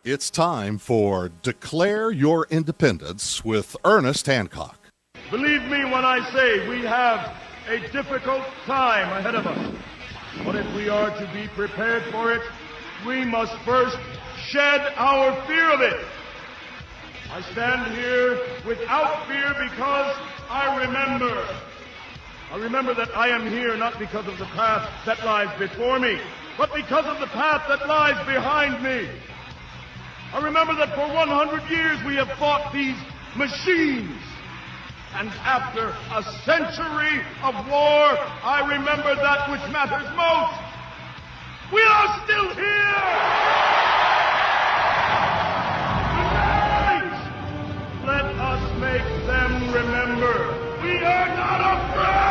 It's time for Declare Your Independence with Ernest Hancock. Believe me when I say we have a difficult time ahead of us. But if we are to be prepared for it, we must first shed our fear of it. I stand here without fear because I remember that I am here not because of the path that lies before me, but because of the path that lies behind me. I remember that for 100 years we have fought these machines. And after a century of war, I remember that which matters most. We are still here! Tonight, let us make them remember we are not afraid!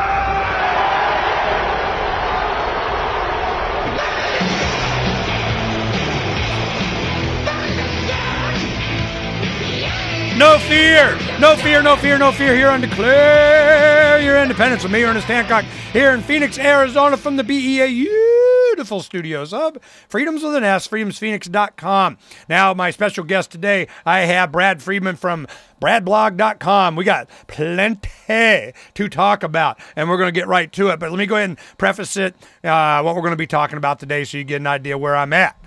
No fear! No fear, no fear, no fear here on Declare Your Independence with me, Ernest Hancock, here in Phoenix, Arizona from the BEA beautiful studios of Freedoms with an S, freedomsphoenix.com. Now, my special guest today, I have Brad Friedman from bradblog.com. We got plenty to talk about, and we're going to get right to it. But let me go ahead and preface it, what we're going to be talking about today so you get an idea where I'm at.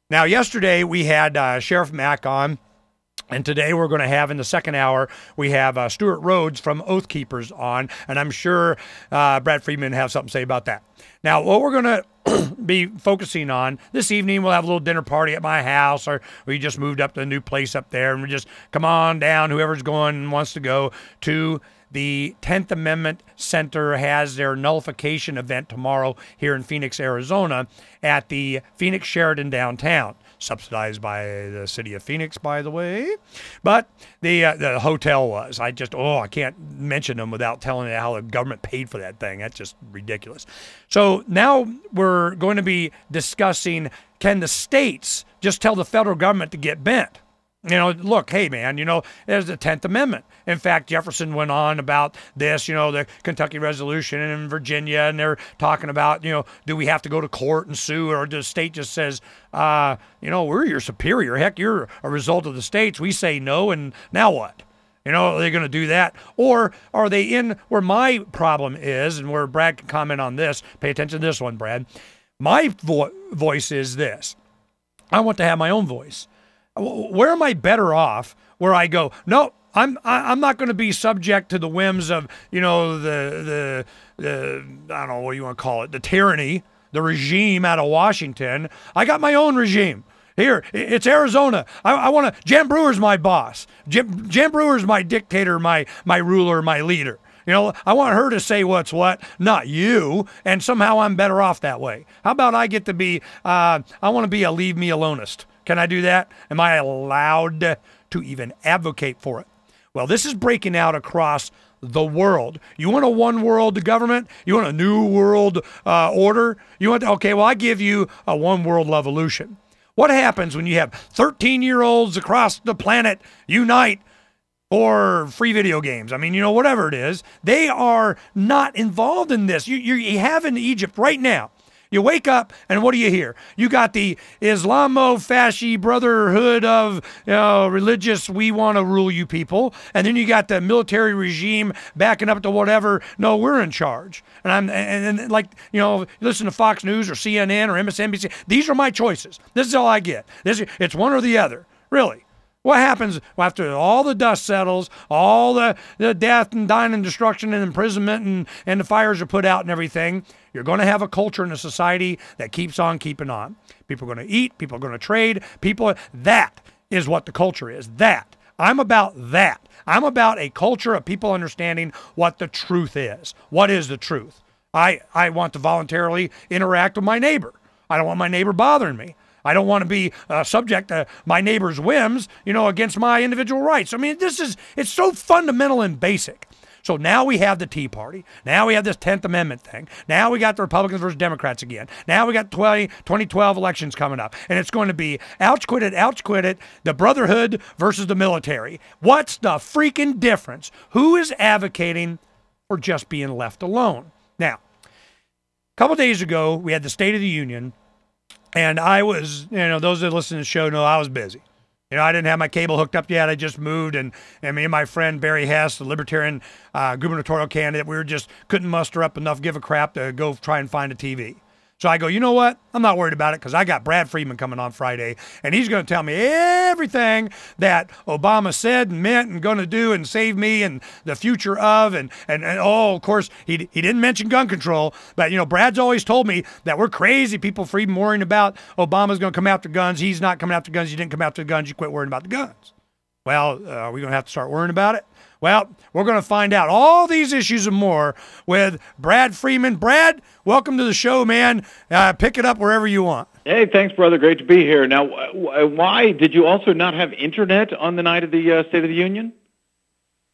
Now, yesterday we had Sheriff Mack on. And today we're going to have, in the second hour, we have Stuart Rhodes from Oath Keepers on, and I'm sure Brad Friedman have something to say about that. Now, what we're going to be focusing on this evening, we'll have a little dinner party at my house, or we just moved up to a new place up there, and we just come on down, whoever's going and wants to go, to the 10th Amendment Center has their nullification event tomorrow here in Phoenix, Arizona, at the Phoenix Sheraton downtown. Subsidized by the city of Phoenix, by the way. But the hotel was. I can't mention them without telling you how the government paid for that thing. That's just ridiculous. So now we're going to be discussing, can the states just tell the federal government to get bent? You know, look, hey, man, there's the 10th Amendment. In fact, Jefferson went on about this, the Kentucky Resolution in Virginia, and they're talking about, do we have to go to court and sue, or the state just says, we're your superior. Heck, you're a result of the states. We say no, and now what? Are they going to do that? Or are they in where my problem is, and where Brad can comment on this? Pay attention to this one, Brad. My voice is this. I want to have my own voice. Where am I better off where I go, no, I'm not going to be subject to the whims of, the I don't know what you want to call it, the tyranny, the regime out of Washington. I got my own regime. Here, it's Arizona. I want to, Jan Brewer's my boss. Jan Brewer's my dictator, my ruler, my leader. I want her to say what's what, not you, and somehow I'm better off that way. How about I get to be, I want to be a leave me aloneist. Can I do that? Am I allowed to even advocate for it? Well, this is breaking out across the world. You want a one world government? You want a new world order? I give you a one world revolution. What happens when you have 13-year-olds across the planet unite for free video games? I mean, whatever it is, they are not involved in this. You have in Egypt right now. You wake up, and what do you hear? You got the Islamo-Fasci brotherhood of religious, we want to rule you people. And then you got the military regime backing up to whatever, no, we're in charge. And listen to Fox News or CNN or MSNBC. These are my choices. This is all I get. It's one or the other, really. What happens after all the dust settles, all the death and dying and destruction and imprisonment and the fires are put out and everything? You're going to have a culture and a society that keeps on keeping on. People are going to eat. People are going to trade. That is what the culture is. That. I'm about that. I'm about a culture of people understanding what the truth is. What is the truth? I want to voluntarily interact with my neighbor. I don't want my neighbor bothering me. I don't want to be subject to my neighbor's whims, against my individual rights. I mean, it's so fundamental and basic. So now we have the Tea Party. Now we have this 10th Amendment thing. Now we got the Republicans versus Democrats again. Now we got 2012 elections coming up. And it's going to be ouch quit it, the brotherhood versus the military. What's the freaking difference? Who is advocating for just being left alone? Now, a couple days ago, we had the State of the Union. And I was, those that listen to the show know I was busy. You know, I didn't have my cable hooked up yet. I just moved, and me and my friend Barry Hess, the Libertarian gubernatorial candidate, we just couldn't muster up enough give a crap to go try and find a TV. So I go, you know what? I'm not worried about it because I got Brad Friedman coming on Friday, and he's going to tell me everything that Obama said and meant and going to do and save me and the future of. And of course, he didn't mention gun control, but, you know, Brad's always told me that we're crazy people, Friedman, worrying about Obama's going to come after guns. He's not coming after guns. You didn't come after the guns. You quit worrying about the guns. Well, are we going to have to start worrying about it? Well, we're going to find out all these issues and more with Brad Friedman. Brad, welcome to the show, man. Pick it up wherever you want. Hey, thanks, brother. Great to be here. Now, why did you also not have internet on the night of the State of the Union?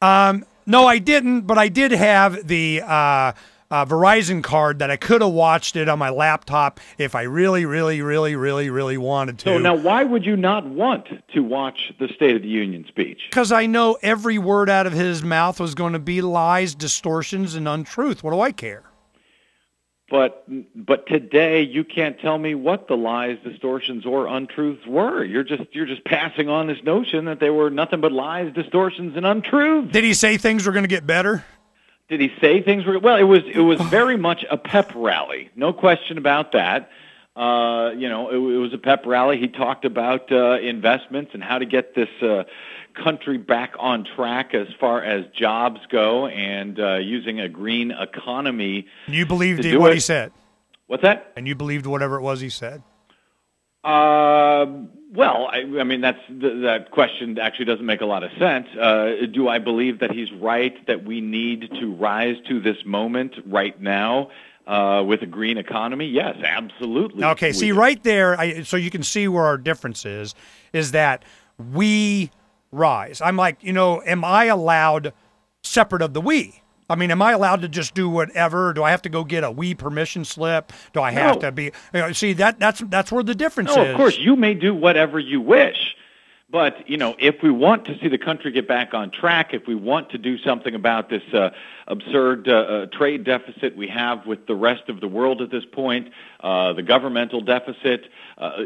No, I didn't, but I did have the Verizon card that I could have watched it on my laptop if I really wanted to. So now why would you not want to watch the State of the Union speech? Because I know every word out of his mouth was going to be lies, distortions, and untruth. What do I care? But today you can't tell me what the lies, distortions, or untruths were. You're just passing on this notion that they were nothing but lies, distortions, and untruths. Did he say things were going to get better? Did he say things were well? It was very much a pep rally, no question about that. You know, it was a pep rally. He talked about investments and how to get this country back on track as far as jobs go, and using a green economy. You believed what he said. What's that? And you believed whatever it was he said. Well, I mean, that question actually doesn't make a lot of sense. Do I believe that he's right, that we need to rise to this moment right now with a green economy? Yes, absolutely. Okay, see, right there, so you can see where our difference is that we rise. I'm like, you know, am I allowed separate of the we? I mean, am I allowed to just do whatever? Do I have to go get a we permission slip? Do I have to be? You know, see, that's where the difference is. No, of course, you may do whatever you wish. But, you know, if we want to see the country get back on track, if we want to do something about this absurd trade deficit we have with the rest of the world at this point, the governmental deficit,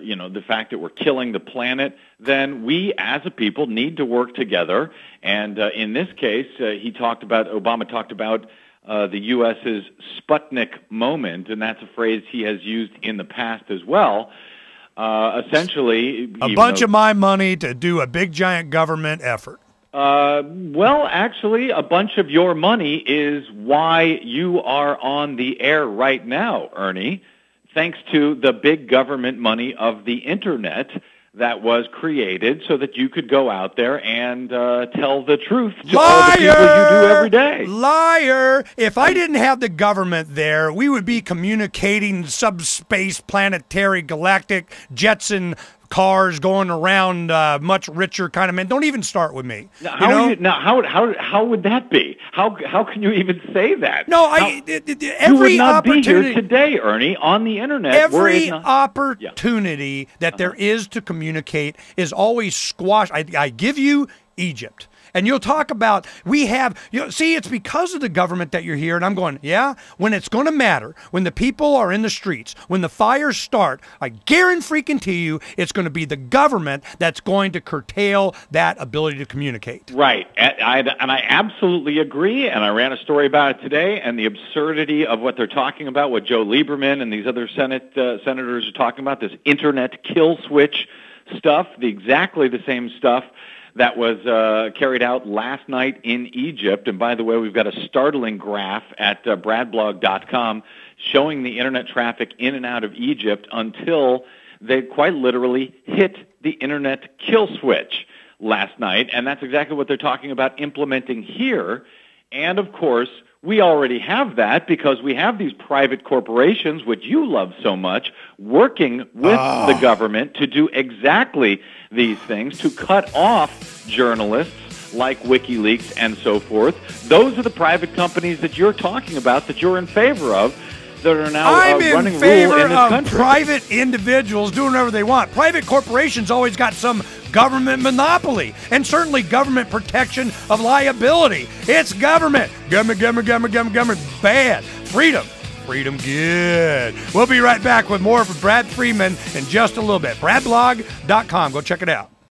you know, the fact that we're killing the planet, then we as a people need to work together. And in this case, Obama talked about the U.S.'s Sputnik moment, and that's a phrase he has used in the past as well. Essentially, a bunch of my money to do a big giant government effort. Well, actually, a bunch of your money is why you are on the air right now, Ernie, thanks to the big government money of the Internet that was created so that you could go out there and tell the truth to all the people you do every day. Liar! If I didn't have the government there, we would be communicating subspace, planetary, galactic, Jetson cars going around, much richer kind of men. Don't even start with me. How would that be? How can you even say that? No, you would not be here today, Ernie, on the Internet. Every opportunity that there is to communicate is always squashed. I give you Egypt. And you'll talk about, see, it's because of the government that you're here. And I'm going, yeah, when it's going to matter, when the people are in the streets, when the fires start, I guarantee you it's going to be the government that's going to curtail that ability to communicate. Right. And I absolutely agree. And I ran a story about it today, and the absurdity of what they're talking about, what Joe Lieberman and these other senators are talking about, this Internet kill switch stuff, exactly the same stuff that was carried out last night in Egypt. And by the way, we've got a startling graph at bradblog.com showing the Internet traffic in and out of Egypt until they quite literally hit the Internet kill switch last night. And that's exactly what they're talking about implementing here. And, of course, we already have that because we have these private corporations, which you love so much, working with the government to do exactly these things, to cut off journalists like WikiLeaks and so forth. Those are the private companies that you're talking about, that you're in favor of, that are now running rule in this country. Private individuals doing whatever they want. Private corporations always got some government monopoly, and certainly government protection of liability. It's government. Government, bad. Freedom, good. We'll be right back with more from Brad Friedman in just a little bit. Bradblog.com. Go check it out.